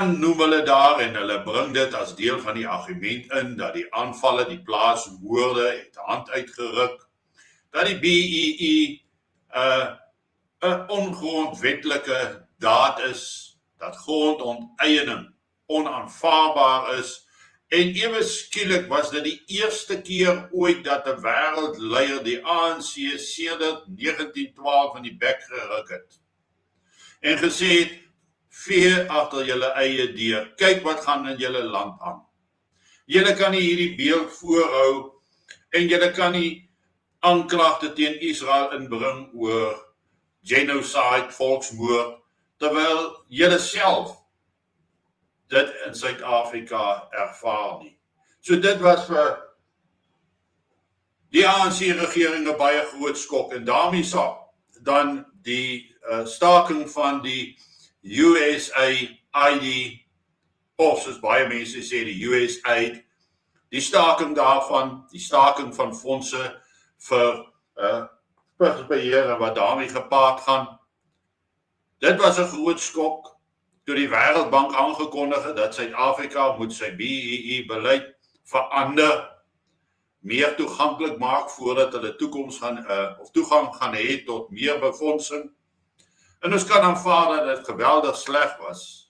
noem hulle daar en hulle bring dit as deel van die argument in dat die aanvalle, die plaasmoorde het hand uitgeruk, dat die BEE 'n ongrondwetlike daad is, dat grondonteeneming onaanvaarbaar is, en ewe skielik was dit die eerste keer ooit dat 'n wêreldleier die ANC sedert 1912 in die bek geruk het en gesê het, vee agter julle eie deur, kyk wat gaan in julle land aan. Julle kan nie hierdie beeld voorhou en julle kan nie aanklagte teen Israel inbring oor genocide, volksmoord, terwyl julle self dit in Suid-Afrika ervaar nie. So dit was vir die ANC-regering 'n baie groot skok, en daarmee saam dan die staking van die USAID, of soos baie mense sê die USAID, die staking daarvan, die staking van fondse vir beheer wat daarmee gepaard gaan. Dit was 'n groot skok toe die Wêreldbank aangekondig het dat Suid-Afrika moet sy BEE-beleid verander, meer toeganklik maak voordat hulle toegang gaan hê tot meer befondsing. En ons kan aanvaar dat dit geweldig sleg was